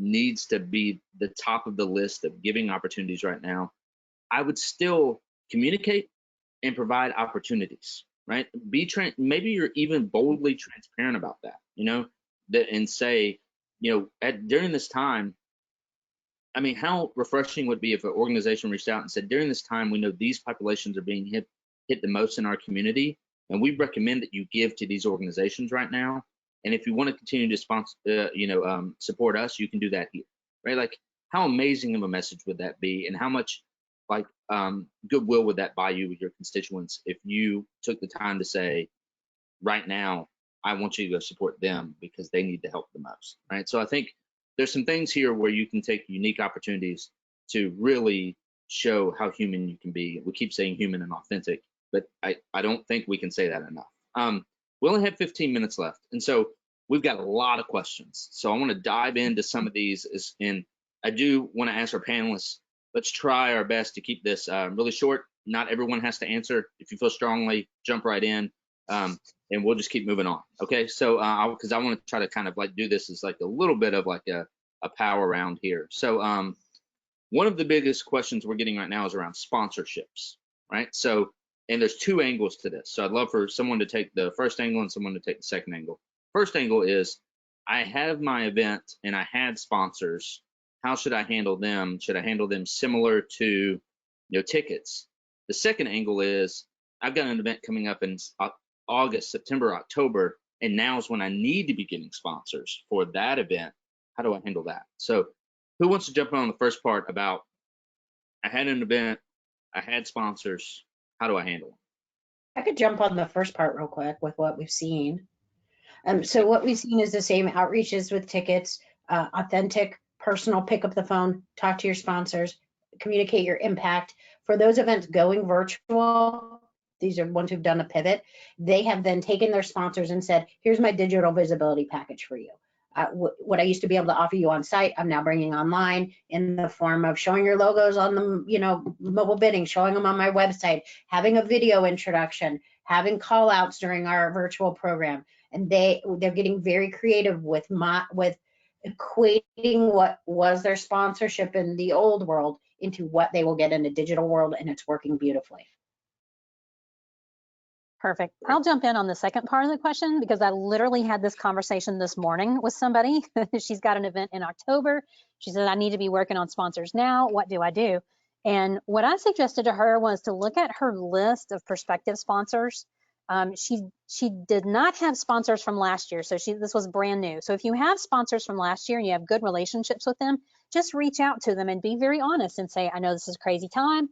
needs to be the top of the list of giving opportunities right now, I would still communicate and provide opportunities, right? Maybe you're even boldly transparent about that, and say, during this time, I mean, how refreshing would it be if an organization reached out and said, during this time, we know these populations are being hit the most in our community, and we recommend that you give to these organizations right now. And if you want to continue to sponsor, support us, you can do that here, right? Like, how amazing of a message would that be, and how much goodwill would that buy you with your constituents if you took the time to say, right now, I want you to go support them because they need the help the most, right? So I think there's some things here where you can take unique opportunities to really show how human you can be. We keep saying human and authentic, but I don't think we can say that enough. We only have 15 minutes left, and so we've got a lot of questions. So I want to dive into some of these, and I do want to ask our panelists, let's try our best to keep this really short. Not everyone has to answer. If you feel strongly, jump right in, and we'll just keep moving on. Okay, so because I want to try to kind of like do this as like a little bit of like a power round here. So one of the biggest questions we're getting right now is around sponsorships, right? So, and there's two angles to this. So I'd love for someone to take the first angle and someone to take the second angle. First angle is, I have my event and I had sponsors. How should I handle them? Should I handle them similar to, tickets? The second angle is, I've got an event coming up in August, September, October, and now is when I need to be getting sponsors for that event. How do I handle that? So who wants to jump on the first part about, I had an event, I had sponsors, how do I handle them? I could jump on the first part real quick with what we've seen. So what we've seen is the same outreaches with tickets, authentic, personal, pick up the phone, talk to your sponsors, communicate your impact. For those events going virtual, these are ones who've done a pivot, they have then taken their sponsors and said, here's my digital visibility package for you. What I used to be able to offer you on site, I'm now bringing online in the form of showing your logos on the, mobile bidding, showing them on my website, having a video introduction, having call outs during our virtual program. And they're getting very creative with equating what was their sponsorship in the old world into what they will get in the digital world, and it's working beautifully. Perfect. I'll jump in on the second part of the question because I literally had this conversation this morning with somebody. She's got an event in October. She said, I need to be working on sponsors now. What do I do? And what I suggested to her was to look at her list of prospective sponsors. She did not have sponsors from last year, so this was brand new. So if you have sponsors from last year and you have good relationships with them, just reach out to them and be very honest and say, I know this is a crazy time.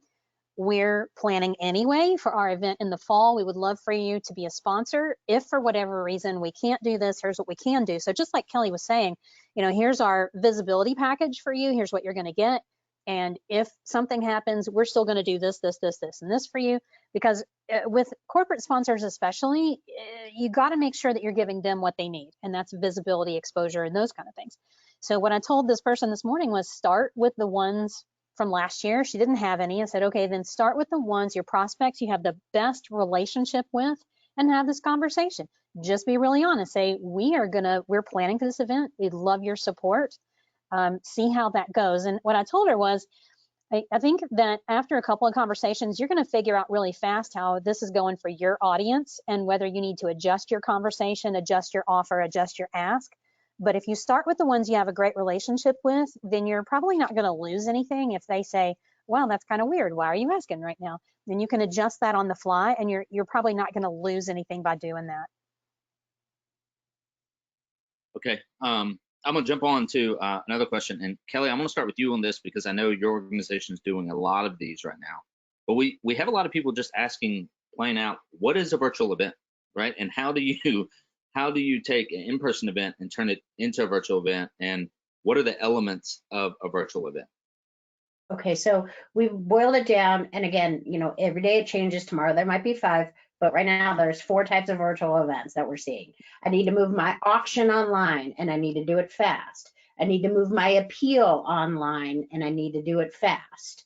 We're planning anyway for our event in the fall. We would love for you to be a sponsor. If for whatever reason we can't do this, here's what we can do. So just like Kelly was saying, here's our visibility package for you. Here's what you're going to get. And if something happens, we're still going to do this, this, this, this, and this for you. Because with corporate sponsors especially, you got to make sure that you're giving them what they need. And that's visibility, exposure, and those kind of things. So what I told this person this morning was start with the ones from last year. She didn't have any. I said, okay, then start with the ones, your prospects you have the best relationship with, and have this conversation. Just be really honest. Say, we're planning for this event. We'd love your support. See how that goes. And what I told her was, I think that after a couple of conversations, you're going to figure out really fast how this is going for your audience and whether you need to adjust your conversation, adjust your offer, adjust your ask. But if you start with the ones you have a great relationship with, then you're probably not going to lose anything. If they say, wow, that's kind of weird, why are you asking right now? Then you can adjust that on the fly, and you're probably not going to lose anything by doing that. Okay, I'm going to jump on to another question. And Kelly, I'm going to start with you on this because I know your organization is doing a lot of these right now. But we have a lot of people just asking, plain out, what is a virtual event, right? And how do you take an in-person event and turn it into a virtual event? And what are the elements of a virtual event? Okay, so we've boiled it down. And again, every day it changes. Tomorrow there might be 5, but right now there's 4 types of virtual events that we're seeing. I need to move my auction online and I need to do it fast. I need to move my appeal online and I need to do it fast.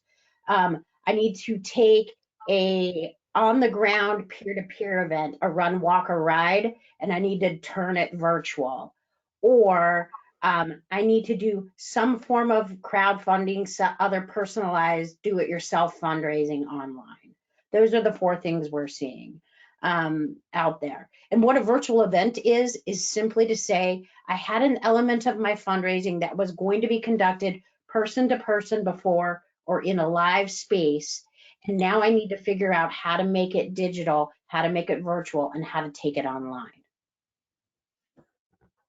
I need to take a on the ground peer-to-peer event, a run, walk, or ride, and I need to turn it virtual. Or I need to do some form of crowdfunding, other personalized do-it-yourself fundraising online. Those are the 4 things we're seeing out there. And what a virtual event is simply to say, I had an element of my fundraising that was going to be conducted person to person before or in a live space. And now I need to figure out how to make it digital, how to make it virtual, and how to take it online.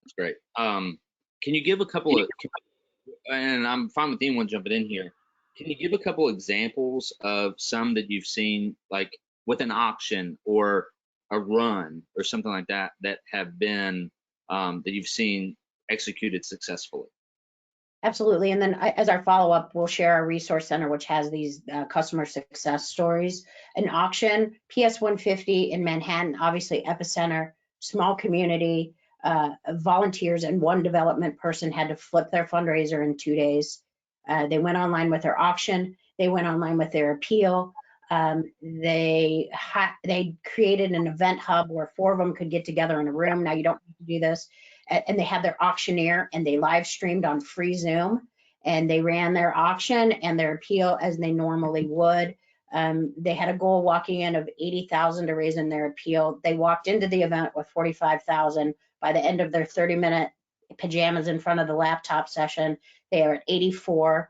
That's great. Can you give a couple of, and I'm fine with anyone jumping in here. Can you give a couple examples of some that you've seen, like with an auction or a run or something like that, that have been, that you've seen executed successfully? Absolutely. And then as our follow-up, we'll share our resource center, which has these customer success stories. An auction, PS 150 in Manhattan, obviously epicenter, small community, volunteers and 1 development person had to flip their fundraiser in 2 days. They went online with their auction. They went online with their appeal. They created an event hub where 4 of them could get together in a room. Now you don't need to do this. And they had their auctioneer and they live streamed on free Zoom, and they ran their auction and their appeal as they normally would. They had a goal walking in of 80,000 to raise in their appeal. They walked into the event with 45,000. By the end of their 30-minute pajamas in front of the laptop session, they are at 84.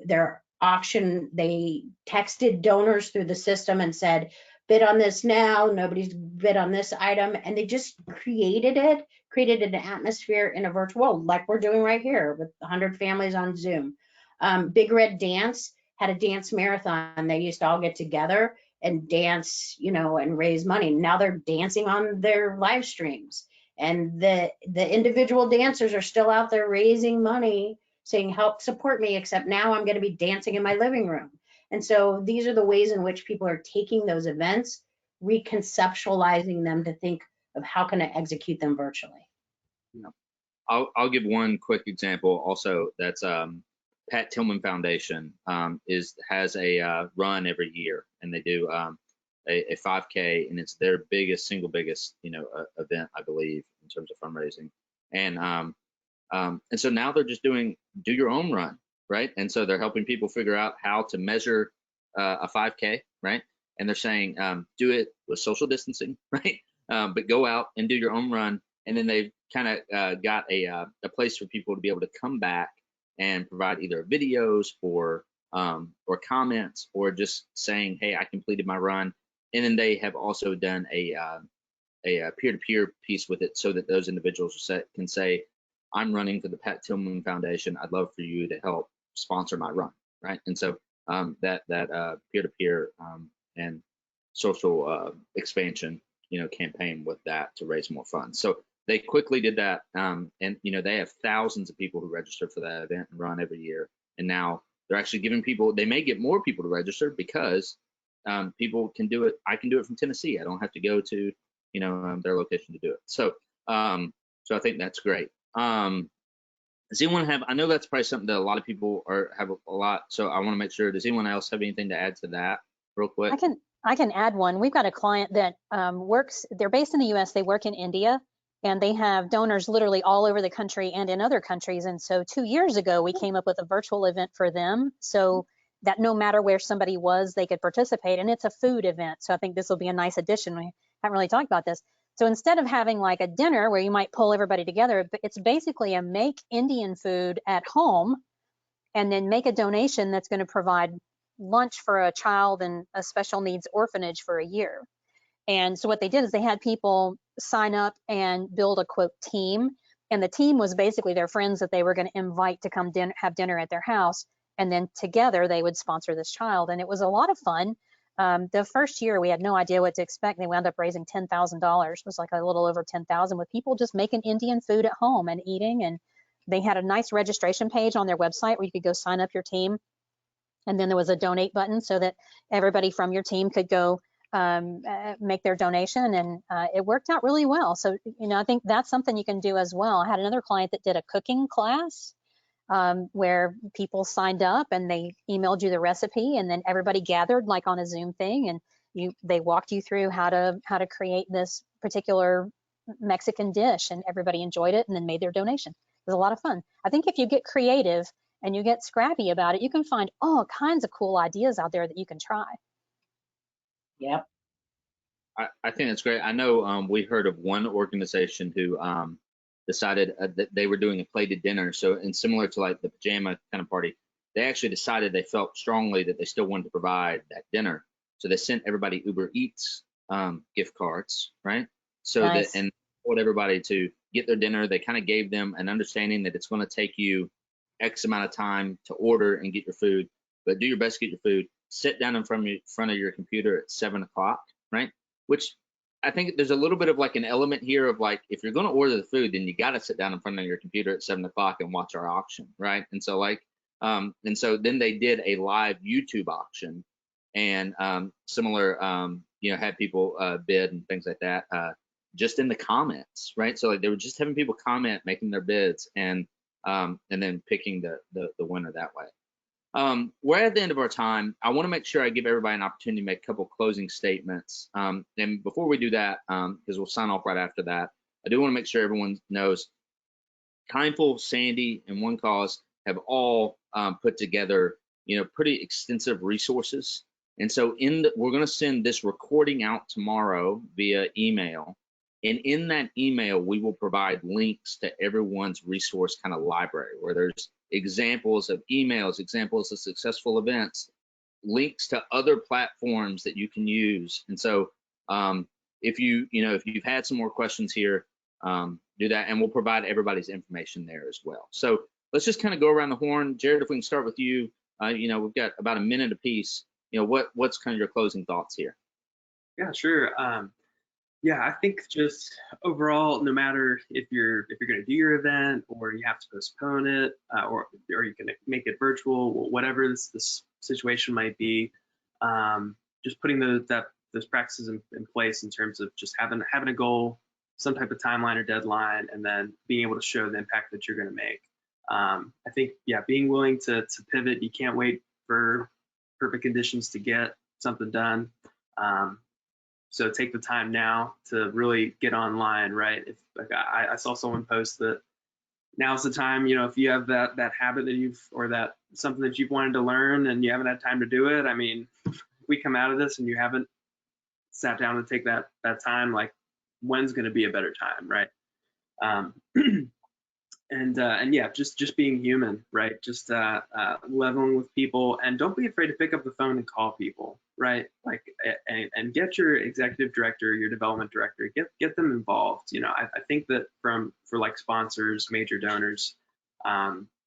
Their auction, they texted donors through the system and said, bid on this now, nobody's bid on this item, and they just created an atmosphere in a virtual world like we're doing right here with 100 families on Zoom. Big Red Dance had a dance marathon. They used to all get together and dance, and raise money. Now they're dancing on their live streams. And the individual dancers are still out there raising money, saying, help support me, except now I'm going to be dancing in my living room. And so these are the ways in which people are taking those events, reconceptualizing them to think of how can I execute them virtually. I'll give one quick example also. That's Pat Tillman Foundation has a run every year, and they do a 5K, and it's their single biggest event, I believe, in terms of fundraising. And so now they're just do your own run, right? And so they're helping people figure out how to measure a 5K, right? And they're saying do it with social distancing, right? But go out and do your own run. And then they've kind of got a place for people to be able to come back and provide either videos or comments, or just saying, hey, I completed my run. And then they have also done a peer-to-peer piece with it, so that those individuals can say, I'm running for the Pat Tillman Foundation. I'd love for you to help sponsor my run, right? And so that peer-to-peer and social expansion, campaign with that to raise more funds. So they quickly did that, and they have thousands of people who register for that event and run every year. And now they're actually giving people. They may get more people to register because people can do it. I can do it from Tennessee. I don't have to go to their location to do it. So I think that's great. Does anyone have? I know that's probably something that a lot of people have a lot. So I want to make sure. Does anyone else have anything to add to that, real quick? I can add one. We've got a client that works. They're based in the U.S. They work in India, and they have donors literally all over the country and in other countries. And so 2 years ago, we came up with a virtual event for them, so that no matter where somebody was, they could participate. And it's a food event, so I think this will be a nice addition. We haven't really talked about this. So instead of having like a dinner where you might pull everybody together, it's basically a make Indian food at home, and then make a donation that's going to provide lunch for a child in a special needs orphanage for a year. And so what they did is they had people sign up and build a quote team. And the team was basically their friends that they were going to invite to come have dinner at their house. And then together they would sponsor this child. And it was a lot of fun. The first year we had no idea what to expect. They wound up raising $10,000. It was like a little over 10,000, with people just making Indian food at home and eating. And they had a nice registration page on their website where you could go sign up your team. And then there was a donate button so that everybody from your team could go make their donation, and it worked out really well. So, I think that's something you can do as well. I had another client that did a cooking class where people signed up and they emailed you the recipe, and then everybody gathered like on a Zoom thing, and they walked you through how to create this particular Mexican dish, and everybody enjoyed it and then made their donation. was a lot of fun. I think if you get creative and you get scrappy about it, you can find all kinds of cool ideas out there that you can try. Yep. I think that's great. I know we heard of one organization who decided that they were doing a plated dinner. So, and similar to like the pajama kind of party, they actually decided they felt strongly that they still wanted to provide that dinner. So they sent everybody Uber Eats gift cards, right? So Nice. that, and told everybody to get their dinner. They kind of gave them an understanding that it's going to take you X amount of time to order and get your food, but do your best to get your food. Sit down in front of your computer at 7 o'clock, right? Which I think there's a little bit of like an element here of like, if you're going to order the food, then you got to sit down in front of your computer at 7 o'clock and watch our auction, right? And so like, and so then they did a live YouTube auction, and similar, you know, had people bid and things like that, just in the comments, right? So like they were just having people comment, making their bids, and then picking the winner that way. We're at the end of our time. I want to make sure I give everybody an opportunity to make a couple closing statements. And before we do that, because we'll sign off right after that, I do want to make sure everyone knows Kindful, Sandy, and OneCause have all put together, you know, pretty extensive resources. And so we're going to send this recording out tomorrow via email. And in that email, we will provide links to everyone's resource kind of library, where there's examples of emails, examples of successful events, links to other platforms that you can use. And so if you've had some more questions here, do that, and we'll provide everybody's information there as well. So let's just kind of go around the horn. Jared, if we can start with you, you know, we've got about a minute apiece. You know, what's kind of your closing thoughts here? Yeah, sure. Yeah, I think just overall, no matter if you're going to do your event or you have to postpone it, or you can make it virtual, whatever this situation might be, just putting those practices in place in terms of just having a goal, some type of timeline or deadline, and then being able to show the impact that you're going to make. I think, yeah, being willing to pivot. You can't wait for perfect conditions to get something done. So take the time now to really get online, right? If like I saw someone post that now's the time, you know, if you have that habit that or that something that you've wanted to learn and you haven't had time to do it. I mean, if we come out of this and you haven't sat down to take that time, like when's going to be a better time, right? And yeah, just being human, right? Just leveling with people, and don't be afraid to pick up the phone and call people, right? Like, and get your executive director, your development director, get them involved. You know, I think that for like sponsors, major donors,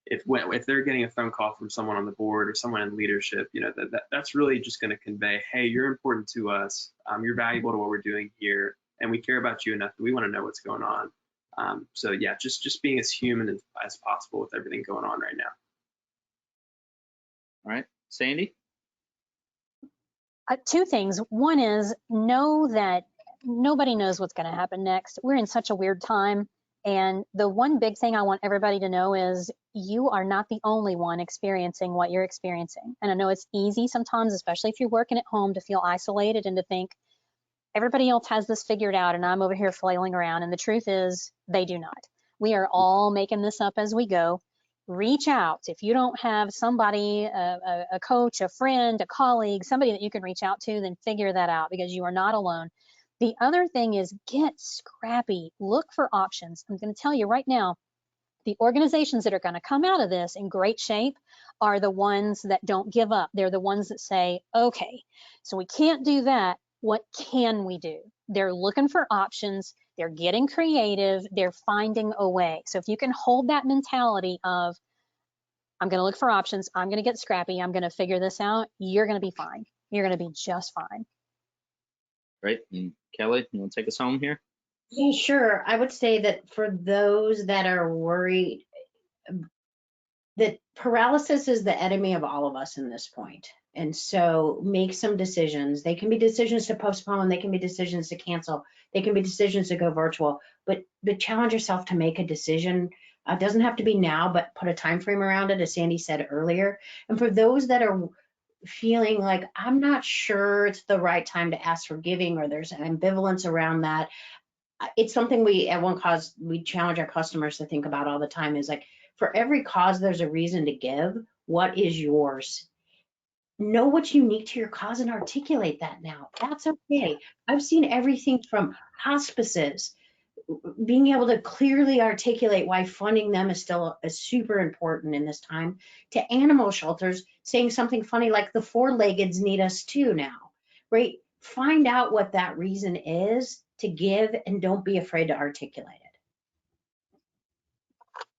if they're getting a phone call from someone on the board or someone in leadership, you know, that's really just going to convey, hey, you're important to us, you're valuable to what we're doing here, and we care about you enough that we want to know what's going on. So yeah, just being as human as possible with everything going on right now. All right, Sandy? Two things. One is know that nobody knows what's going to happen next. We're in such a weird time. And the one big thing I want everybody to know is you are not the only one experiencing what you're experiencing. And I know it's easy sometimes, especially if you're working at home, to feel isolated and to think everybody else has this figured out and I'm over here flailing around. And the truth is they do not. We are all making this up as we go. Reach out. If you don't have somebody, a coach, a friend, a colleague, somebody that you can reach out to, then figure that out, because you are not alone. The other thing is get scrappy. Look for options. I'm going to tell you right now, the organizations that are going to come out of this in great shape are the ones that don't give up. They're the ones that say, okay, so we can't do that. What can we do? They're looking for options. They're getting creative. They're finding a way. So if you can hold that mentality of, I'm going to look for options, I'm going to get scrappy, I'm going to figure this out, you're going to be fine. You're going to be just fine. Great. And Kelly, you want to take us home here? Yeah, sure. I would say that for those that are worried, that paralysis is the enemy of all of us in this point. And so make some decisions. They can be decisions to postpone. They can be decisions to cancel. They can be decisions to go virtual. But challenge yourself to make a decision. It doesn't have to be now, but put a time frame around it, as Sandy said earlier. And for those that are feeling like, I'm not sure it's the right time to ask for giving, or there's an ambivalence around that, it's something we at OneCause, we challenge our customers to think about all the time is like, for every cause, there's a reason to give. What is yours? Know what's unique to your cause and articulate that now. That's okay. I've seen everything from hospices, being able to clearly articulate why funding them is still super important in this time, to animal shelters saying something funny like the four-leggeds need us too now, right? Find out what that reason is to give and don't be afraid to articulate it.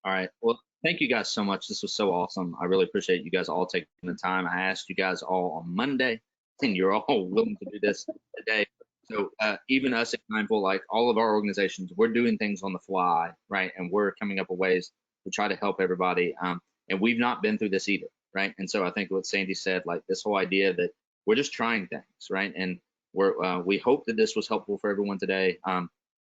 All right. Well, thank you guys so much. This was so awesome. I really appreciate you guys all taking the time. I asked you guys all on Monday, and you're all willing to do this today. So even us at Kindful, like all of our organizations, we're doing things on the fly, right? And we're coming up with ways to try to help everybody. And we've not been through this either, right? And so I think what Sandy said, like this whole idea that we're just trying things, right? And we hope that this was helpful for everyone today.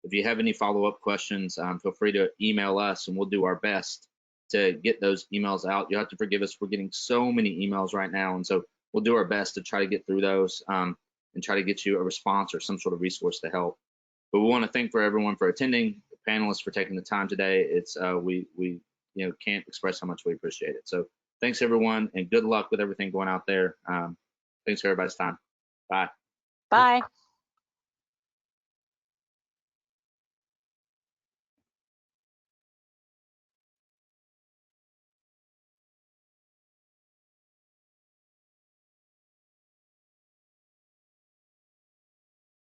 If you have any follow-up questions, feel free to email us, and we'll do our best to get those emails out. You'll have to forgive us. We're getting so many emails right now, and so we'll do our best to try to get through those and try to get you a response or some sort of resource to help. But we want to thank for everyone for attending, the panelists for taking the time today. It's we can't express how much we appreciate it. So thanks everyone, and good luck with everything going out there. Thanks for everybody's time. Bye. Bye.